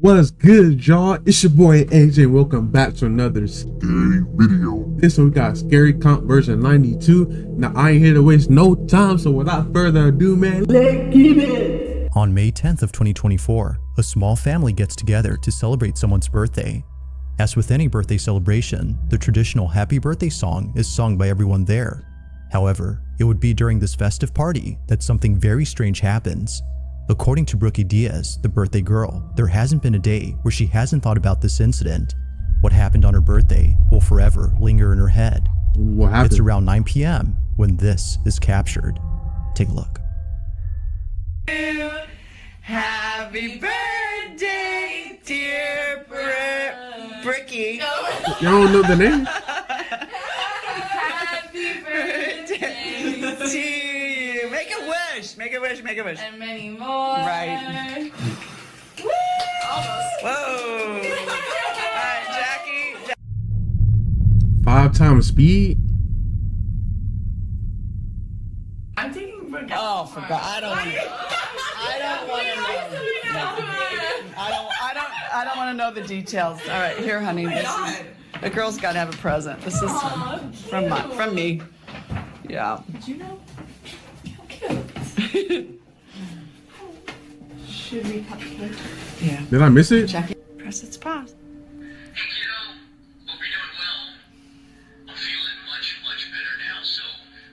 What is good, y'all? It's your boy AJ. Welcome back to another scary video. This one we got Scary Comp version 92. Now I ain't here to waste no time, so without further ado, man, let's get it. On May 10th of 2024, a small family gets together to celebrate someone's birthday. As with any birthday celebration, the traditional happy birthday song is sung by everyone there. However, it would be during this festive party that something very strange happens. According to Brookie Diaz, the birthday girl, there hasn't been a day where she hasn't thought about this incident. What happened on her birthday will forever linger in her head. What happened? It's around 9 p.m. when this is captured. Take a look. Happy birthday, dear Brookie. You don't know the name? Happy birthday to you. Make a wish. Make a wish. Make a wish. And many more. Right. Woo! Almost. Whoa. All right, Jackie. 5 times speed? I'm taking for Oh, forgot. I don't want to know. I don't want to know the details. All right, here, honey. The girl's got to have a present. This is from me. Yeah. Did you know? How cute. Should we cupcake? Yeah. Did I miss it? Jackie, press its pause. Hey kiddo, hope you're doing well. I'm feeling much better now, so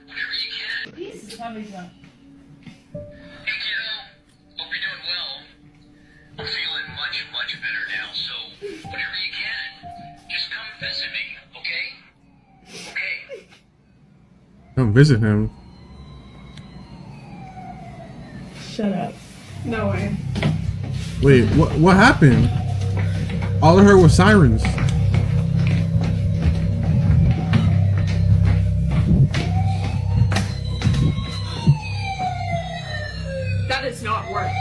whenever you can. Peace. Somebody's up. Hey kiddo, hope you're doing well. I'm feeling much better now, so whenever you can, just come visit me, okay? Okay. Come visit him. Shut up. No way. Wait, what happened? All I heard was sirens. That is not worse.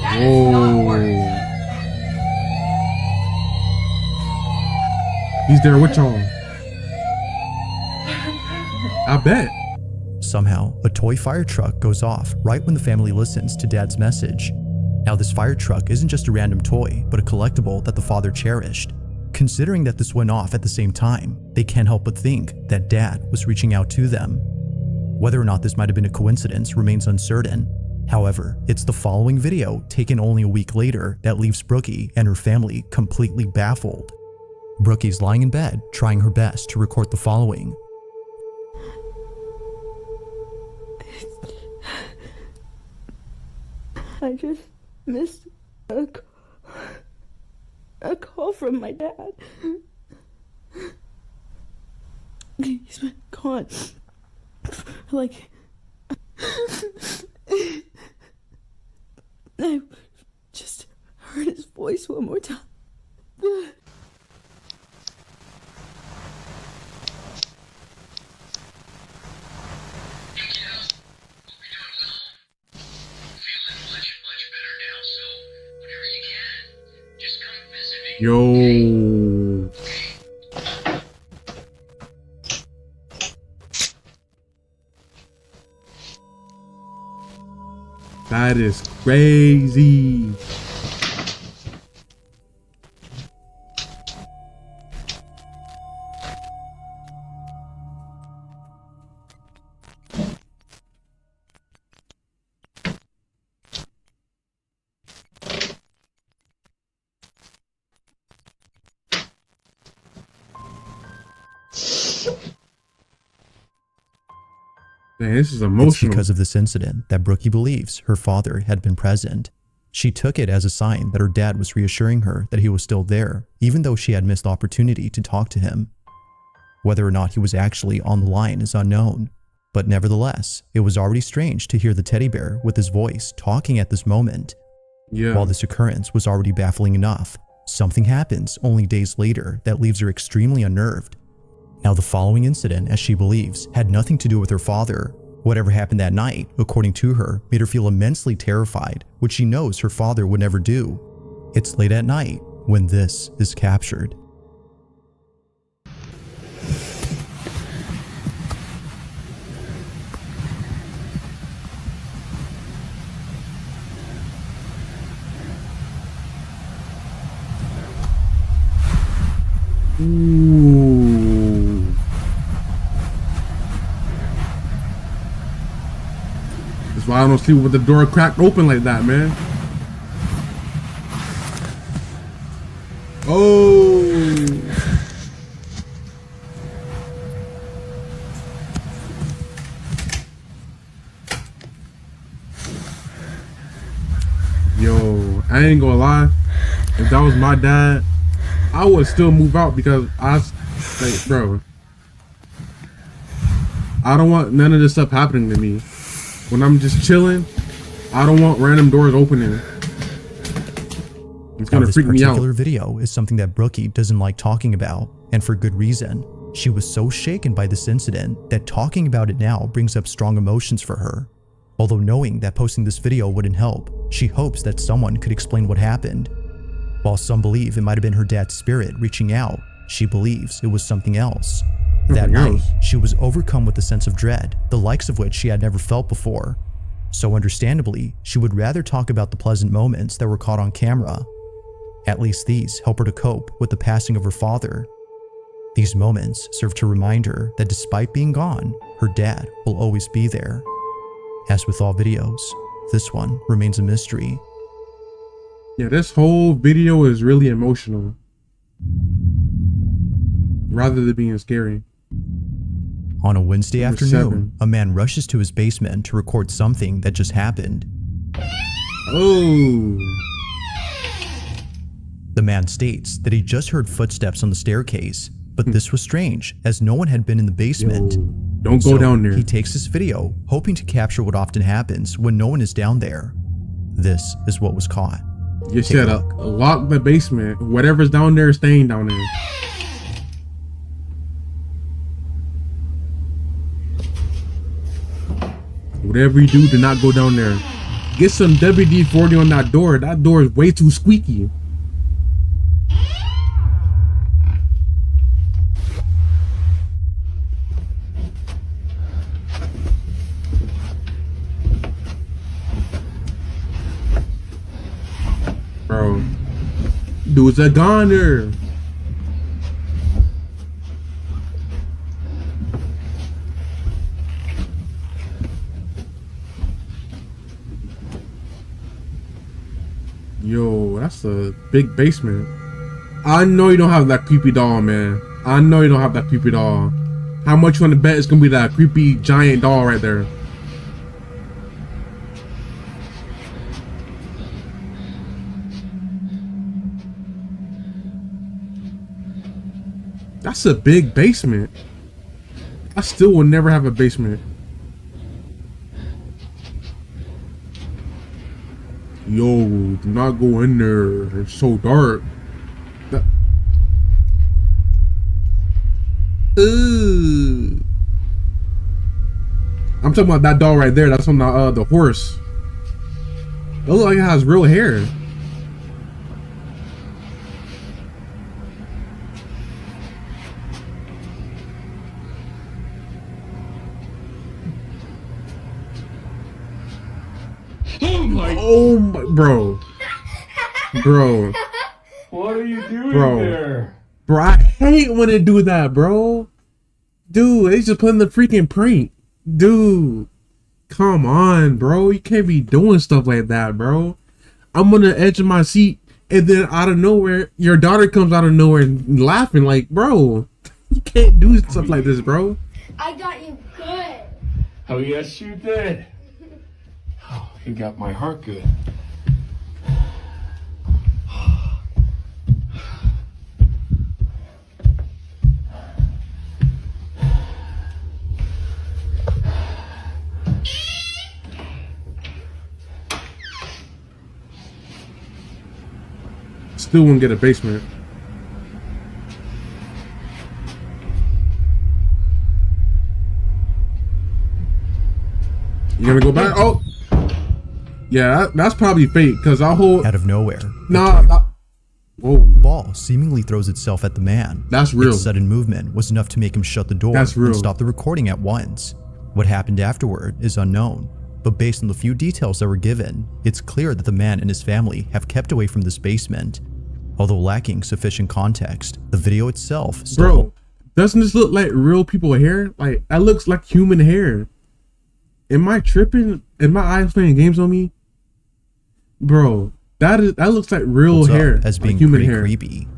That is not worse. He's there with y'all. I bet. Somehow, a toy fire truck goes off right when the family listens to Dad's message. Now, this fire truck isn't just a random toy, but a collectible that the father cherished. Considering that this went off at the same time, they can't help but think that Dad was reaching out to them. Whether or not this might have been a coincidence remains uncertain. However, it's the following video, taken only a week later, that leaves Brookie and her family completely baffled. Brookie's lying in bed, trying her best to record the following. I just missed a call from my dad. He's been gone. Like, I just heard his voice one more time. Hey kiddo, hope you're doing well. I'm feeling much better now, so whenever you can, just come visit me. Yo. That is crazy. Man, this is It's emotional. because of this incident that Brookie believes her father had been present. She took it as a sign that her dad was reassuring her that he was still there, even though she had missed the opportunity to talk to him. Whether or not he was actually on the line is unknown, but nevertheless, it was already strange to hear the teddy bear with his voice talking at this moment. Yeah. While this occurrence was already baffling enough, something happens only days later that leaves her extremely unnerved. Now, the following incident, as she believes, had nothing to do with her father. Whatever happened that night, according to her, made her feel immensely terrified, which she knows her father would never do. It's late at night when this is captured. Ooh. That's why I don't sleep with the door cracked open like that, man. Oh. Yo, I ain't gonna lie. If that was my dad, I would still move out because like, bro, I don't want none of this stuff happening to me. When I'm just chilling, I don't want random doors opening. It's gonna freak me out. This particular video is something that Brookie doesn't like talking about, and for good reason. She was so shaken by this incident that talking about it now brings up strong emotions for her. Although knowing that posting this video wouldn't help, she hopes that someone could explain what happened. While some believe it might have been her dad's spirit reaching out, she believes it was something else. That night, she was overcome with a sense of dread, the likes of which she had never felt before. So understandably, she would rather talk about the pleasant moments that were caught on camera. At least these help her to cope with the passing of her father. These moments serve to remind her that despite being gone, her dad will always be there. As with all videos, this one remains a mystery. Yeah, this whole video is really emotional, rather than being scary. On a Wednesday Number afternoon, 7. a man rushes to his basement to record something that just happened. Oh. The man states that he just heard footsteps on the staircase, but this was strange as no one had been in the basement. Yo, don't go down there. He takes this video, hoping to capture what often happens when no one is down there. This is what was caught. You said lock the basement. Whatever's down there is staying down there. Whatever you do not go down there. Get some WD-40 on that door. That door is way too squeaky. Bro, dude's a goner. Yo, that's a big basement. I know you don't have that creepy doll, man. I know you don't have that creepy doll. How much you want to bet it's gonna be that creepy giant doll right there? That's a big basement. I still will never have a basement. Yo, do not go in there. It's so dark. I'm talking about that doll right there. That's on the horse. It looks like it has real hair. Oh my, bro. What are you doing Bro. there? Bro, I hate when they do that, bro. Dude, they just putting the freaking prank. Dude, come on, bro. You can't be doing stuff like that, bro. I'm on the edge of my seat, and then out of nowhere, your daughter comes out of nowhere and laughing like, bro, you can't do stuff like this, bro. I got you good. Oh, yes, you did. Oh, you got my heart good. Still won't get a basement. You gonna go back? Oh, yeah, that's probably fake. Cause I hold Out of nowhere, whoa, ball seemingly throws itself at the man. That's real. Its sudden movement was enough to make him shut the door That's real. and stop the recording at once. What happened afterward is unknown, but based on the few details that were given, it's clear that the man and his family have kept away from this basement. Although lacking sufficient context, the video itself still... Bro, doesn't this look like real people hair? Like, that looks like human hair. Am I tripping? Am my eyes playing games on me? Bro, that looks like real hair. As being like human pretty hair. creepy.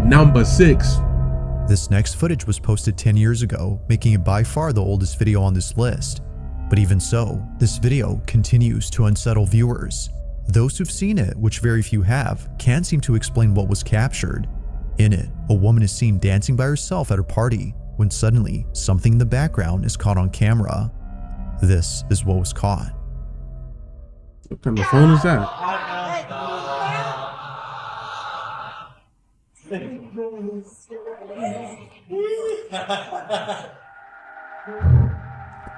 Number 6. This next footage was posted 10 years ago, making it by far the oldest video on this list. But even so, this video continues to unsettle viewers. Those who've seen it, which very few have, can't seem to explain what was captured. In it, a woman is seen dancing by herself at a party, when suddenly, something in the background is caught on camera. This is what was caught. What kind of phone is that?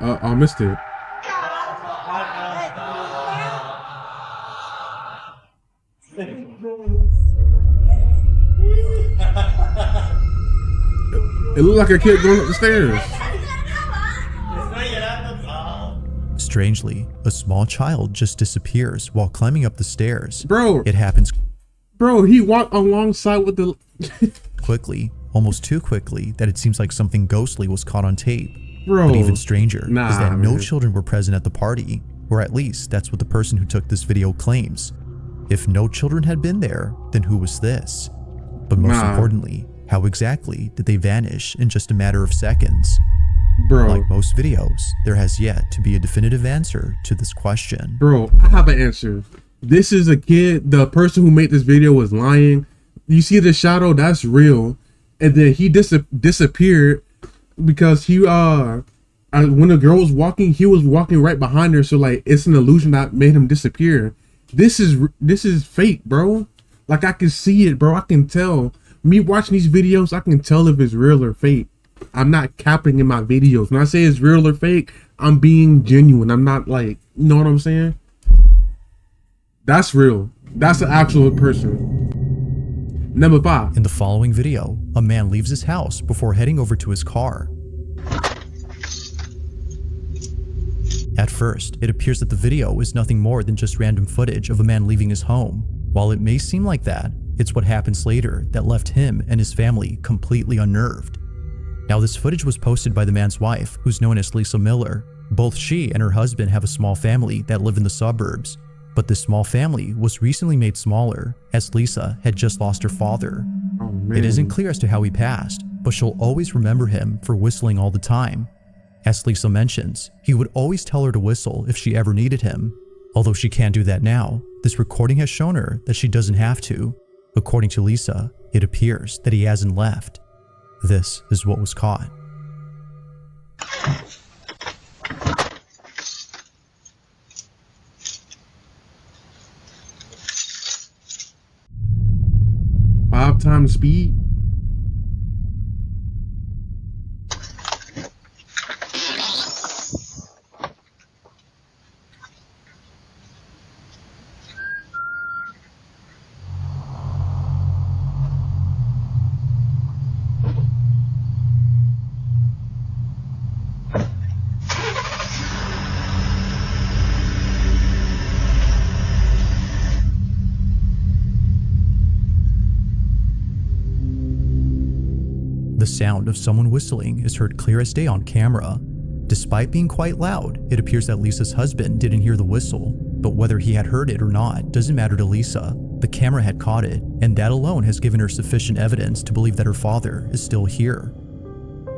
I missed it. It looked like a kid going up the stairs. Strangely, a small child just disappears while climbing up the stairs. Bro. It happens Bro, he walked alongside with the... quickly, almost too quickly, that it seems like something ghostly was caught on tape. Bro. But even stranger is that no man. children were present at the party, or at least that's what the person who took this video claims. If no children had been there, then who was this? But most importantly, how exactly did they vanish in just a matter of seconds? Bro. Like most videos, there has yet to be a definitive answer to this question. Bro, I have an answer. This is a kid. The person who made this video was lying. You see the shadow? That's real. And then he disappeared because he when the girl was walking, he was walking right behind her. So like, it's an illusion that made him disappear. This is fake, bro. Like, I can see it, bro. I can tell. Me watching these videos, I can tell if it's real or fake. I'm not capping in my videos. When I say it's real or fake, I'm being genuine. I'm not like, you know what I'm saying? That's real. That's an actual person. Number 5. In the following video, a man leaves his house before heading over to his car. At first, it appears that the video is nothing more than just random footage of a man leaving his home. While it may seem like that, it's what happens later that left him and his family completely unnerved. Now, this footage was posted by the man's wife, who's known as Lisa Miller. Both she and her husband have a small family that live in the suburbs. But this small family was recently made smaller, as Lisa had just lost her father. Oh, man. It isn't clear as to how he passed, but she'll always remember him for whistling all the time. As Lisa mentions, he would always tell her to whistle if she ever needed him. Although she can't do that now, this recording has shown her that she doesn't have to. According to Lisa, it appears that he hasn't left. This is what was caught. Five times speed. The sound of someone whistling is heard clear as day on camera. Despite being quite loud, it appears that Lisa's husband didn't hear the whistle, but whether he had heard it or not doesn't matter to Lisa. The camera had caught it, and that alone has given her sufficient evidence to believe that her father is still here.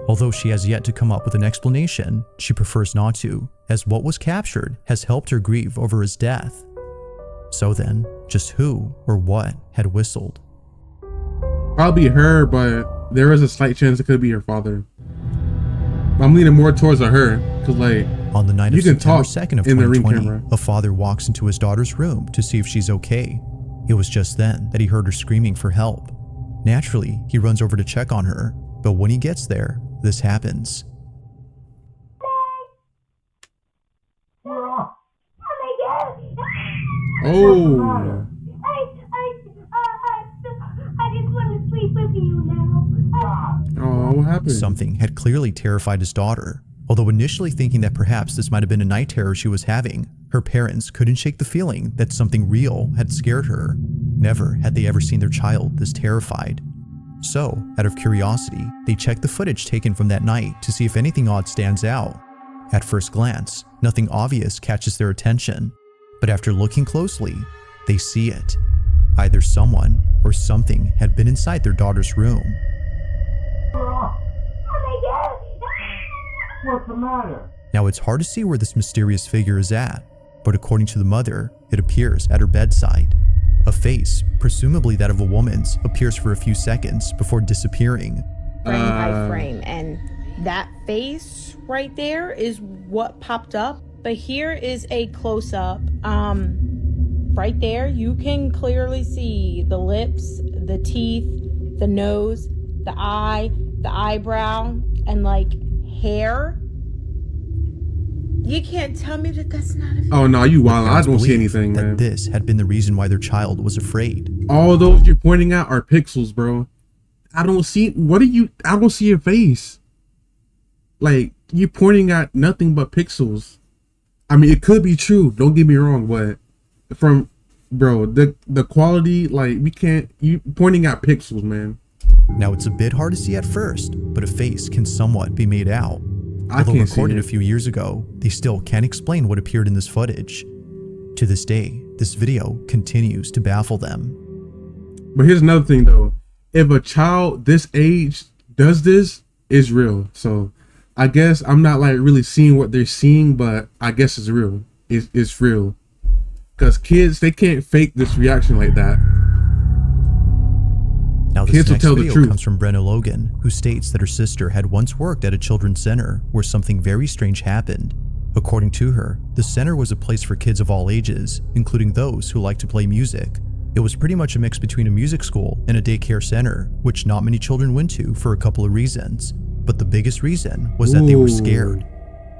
Although she has yet to come up with an explanation, she prefers not to, as what was captured has helped her grieve over his death. So then, just who or what had whistled? Probably her, but there is a slight chance it could be her father. I'm leaning more towards her, because like, On the night you of can September talk 2nd of in the Ring 2020, camera. a father walks into his daughter's room to see if she's okay. It was just then that he heard her screaming for help. Naturally, he runs over to check on her, but when he gets there, this happens. Oh, I just want to sleep with you now. oh, what happened? Something had clearly terrified his daughter. Although initially thinking that perhaps this might have been a night terror she was having, her parents couldn't shake the feeling that something real had scared her. Never had they ever seen their child this terrified. So, out of curiosity, they checked the footage taken from that night to see if anything odd stands out. At first glance, nothing obvious catches their attention, but after looking closely, they see it. Either someone or something had been inside their daughter's room. What's the matter? Now it's hard to see where this mysterious figure is at, but according to the mother, it appears at her bedside. A face, presumably that of a woman's, appears for a few seconds before disappearing. Frame by frame, and that face right there is what popped up. But here is a close-up. Right there, you can clearly see the lips, the teeth, the nose, the eye, the eyebrow, and like hair. You can't tell me that that's not a... Oh no, you wild. I don't see Believe anything, that man. this had been the reason why their child was afraid. All those you're pointing out are pixels, bro. I don't see. I don't see a face. Like, you're pointing at nothing but pixels. I mean, it could be true. Don't get me wrong, but the quality, like, you pointing at pixels, man. Now it's a bit hard to see at first, but a face can somewhat be made out. I Although can't see recorded it. a few years ago, they still can't explain what appeared in this footage. To this day, this video continues to baffle them. But here's another thing, though. If a child this age does this, it's real. So I guess I'm not like really seeing what they're seeing, but I guess it's real. It's real. Because kids, they can't fake this reaction like that. Now this Kids will next tell the video truth. comes from Brenna Logan, who states that her sister had once worked at a children's center where something very strange happened. According to her, the center was a place for kids of all ages, including those who like to play music. It was pretty much a mix between a music school and a daycare center, which not many children went to for a couple of reasons. But the biggest reason was that they were scared.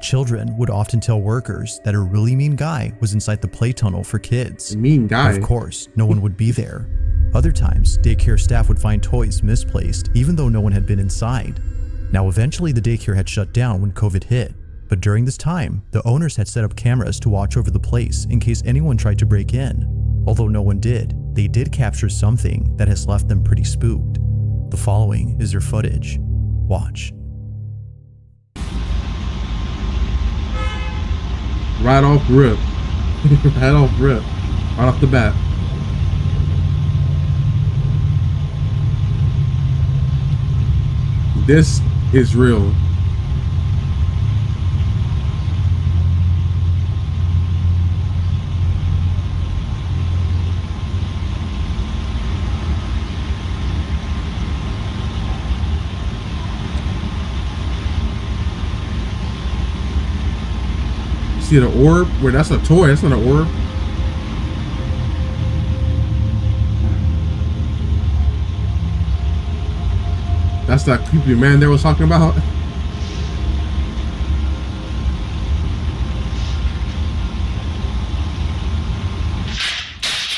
Children would often tell workers that a really mean guy was inside the play tunnel for kids. Mean guy. Of course, no one would be there. Other times, daycare staff would find toys misplaced even though no one had been inside. Now eventually the daycare had shut down when COVID hit, but during this time, the owners had set up cameras to watch over the place in case anyone tried to break in. Although no one did, they did capture something that has left them pretty spooked. The following is their footage. Watch. Right off rip. Right off rip. Right off the bat. This is real. See the orb? Wait, that's a toy. That's not an orb. That's that creepy man they was talking about.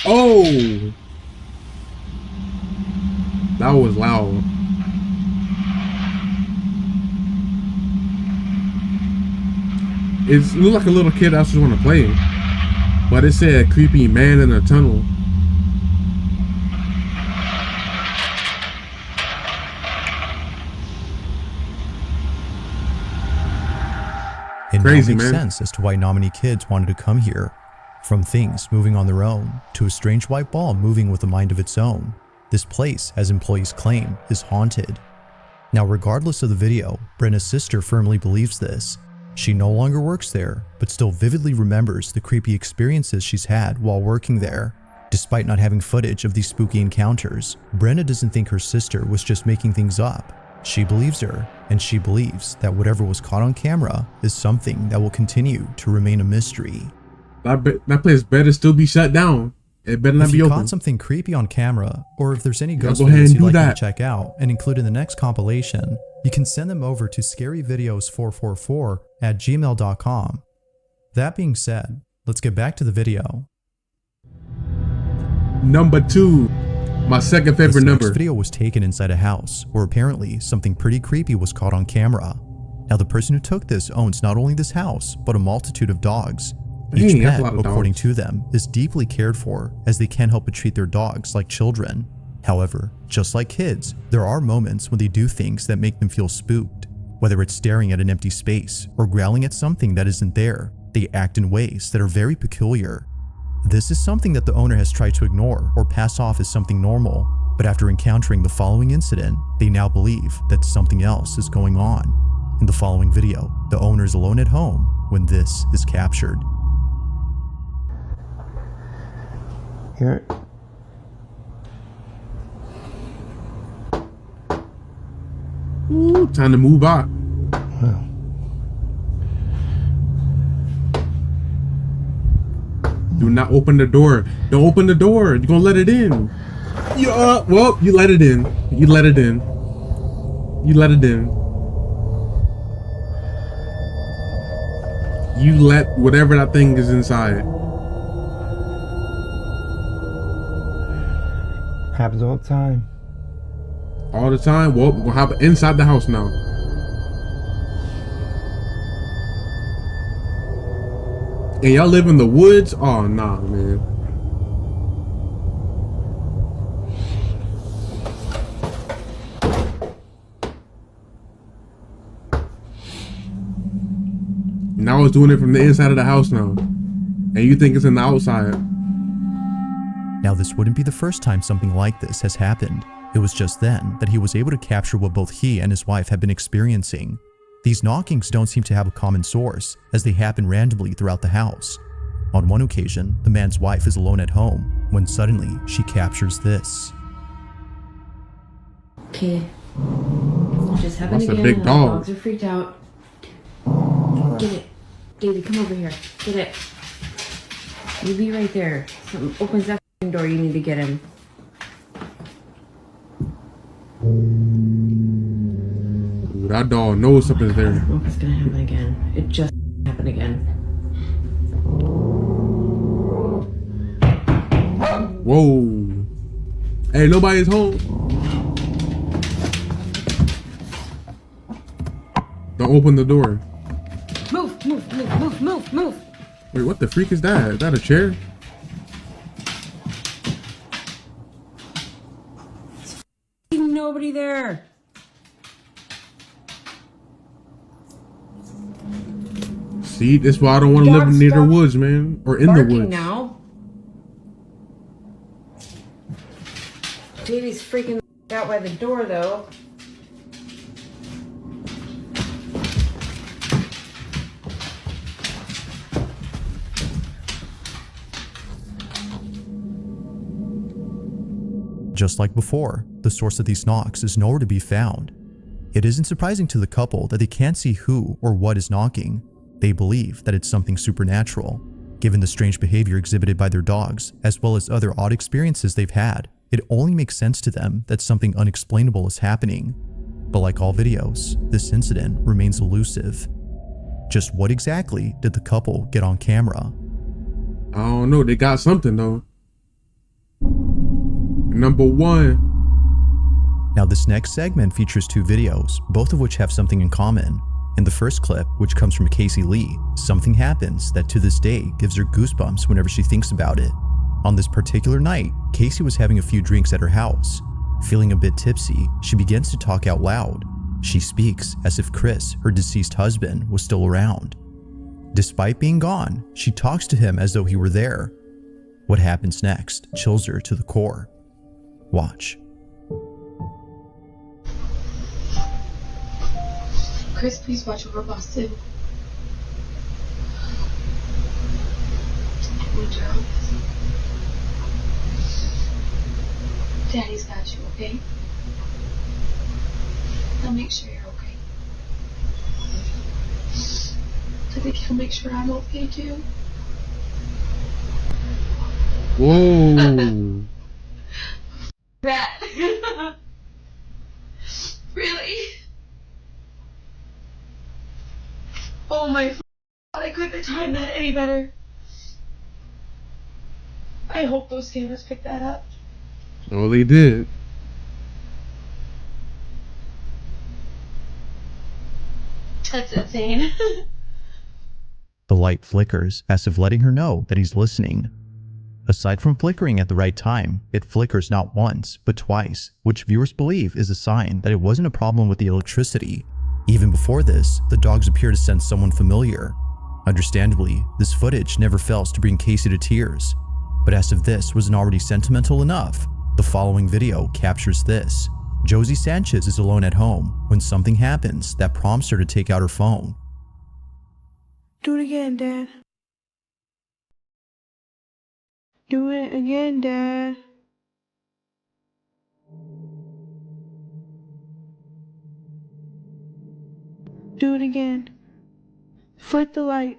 Oh, that was loud. It looked like a little kid I just want to play, but it said creepy man in a tunnel. It Crazy, now makes man. sense as to why not many kids wanted to come here. From things moving on their own to a strange white ball moving with a mind of its own, this place, as employees claim, is haunted. Now, regardless of the video, Brenna's sister firmly believes this. She no longer works there, but still vividly remembers the creepy experiences she's had while working there. Despite not having footage of these spooky encounters, Brenna doesn't think her sister was just making things up. She believes her, and she believes that whatever was caught on camera is something that will continue to remain a mystery. That place better still be shut down. It better not If be you open. caught something creepy on camera, or if there's any ghost go ahead videos and you'd do like me that. to check out and include in the next compilation, you can send them over to scaryvideos444@gmail.com. That being said, let's get back to the video. Number 2, my second favorite This next number. video was taken inside a house where apparently something pretty creepy was caught on camera. Now, the person who took this owns not only this house, but a multitude of dogs. Dang, Each that's pet, a lot of according dogs. to them, is deeply cared for, as they can't help but treat their dogs like children. However, just like kids, there are moments when they do things that make them feel spooked. Whether it's staring at an empty space or growling at something that isn't there, they act in ways that are very peculiar. This is something that the owner has tried to ignore or pass off as something normal, but after encountering the following incident, they now believe that something else is going on. In the following video, the owner is alone at home when this is captured. Here. Ooh, time to move out. Wow. Do not open the door. Don't open the door. You're gonna let it in. Well, you let it in. You let it in. You let it in. You let whatever that thing is inside. Happens all the time. All the time. Well, we're gonna have it inside the house now. And y'all live in the woods? Oh, nah, man. Now it's doing it from the inside of the house now. And you think it's in the outside. Now, this wouldn't be the first time something like this has happened. It was just then that he was able to capture what both he and his wife had been experiencing. These knockings don't seem to have a common source, as they happen randomly throughout the house. On one occasion, the man's wife is alone at home when suddenly she captures this. Okay. Just happened That's a again. big The dog. dogs are freaked out. Get it. David, come over here. Get it. You be right there. Something opens that door, you need to get him. Ooh, that dog knows something's there. Oh, it's gonna happen again. It just happened again. Whoa. Hey, nobody's home. Don't open the door. Move, move, move, move, move, move. Wait, what the freak is that? Is that a chair? Nobody there. See, this is why I don't want to live Dog, near the stop woods, man. Or in the Barking woods. now. Davey's freaking out by the door though. Just like before, the source of these knocks is nowhere to be found. It isn't surprising to the couple that they can't see who or what is knocking. They believe that it's something supernatural. Given the strange behavior exhibited by their dogs, as well as other odd experiences they've had, it only makes sense to them that something unexplainable is happening. But like all videos, this incident remains elusive. Just what exactly did the couple get on camera? I don't know. They got something, though. Number one. Now, this next segment features two videos, both of which have something in common. In the first clip, which comes from Casey Lee, something happens that to this day gives her goosebumps whenever she thinks about it. On this particular night, Casey was having a few drinks at her house. Feeling a bit tipsy, she begins to talk out loud. She speaks as if Chris, her deceased husband, was still around. Despite being gone, she talks to him as though he were there. What happens next chills her to the core. Watch. Chris, please watch over Boston. I want your help. Daddy's got you, okay? I'll make sure you're okay. I think he'll make sure I'm okay too. Whoa. That. Really? Oh my God, I couldn't have timed that any better. I hope those cameras picked that up. Oh, they did. That's insane. The light flickers as if letting her know that he's listening. Aside from flickering at the right time, it flickers not once, but twice, which viewers believe is a sign that it wasn't a problem with the electricity. Even before this, the dogs appear to sense someone familiar. Understandably, this footage never fails to bring Casey to tears. But as if this wasn't already sentimental enough, the following video captures this. Josie Sanchez is alone at home when something happens that prompts her to take out her phone. Do it again, Dad. Do it again, Dad. Do it again. Flick the light.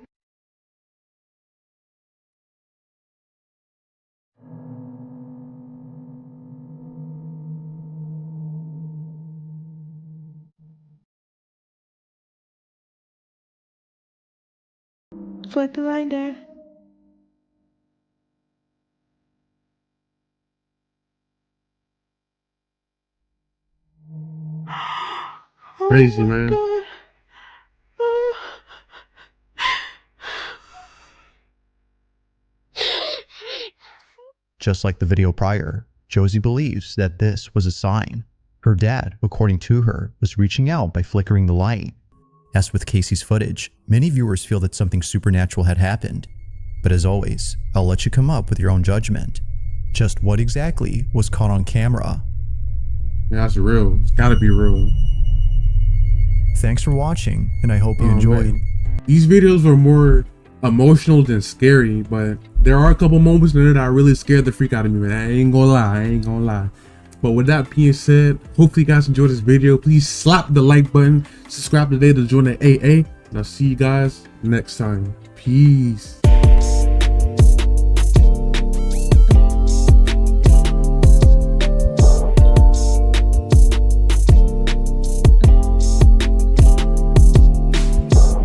Flick the light, Dad. Crazy, man. Just like the video prior, Josie believes that this was a sign. Her dad, according to her, was reaching out by flickering the light. As with Casey's footage, many viewers feel that something supernatural had happened. But as always, I'll let you come up with your own judgment. Just what exactly was caught on camera? Yeah, that's real. It's gotta be real. Thanks for watching, and I hope you enjoyed. Man. These videos were more emotional than scary, but there are a couple moments in there that really scared the freak out of me, man. I ain't gonna lie. But with that being said, hopefully you guys enjoyed this video. Please slap the like button, subscribe today to join the AA, and I'll see you guys next time. Peace.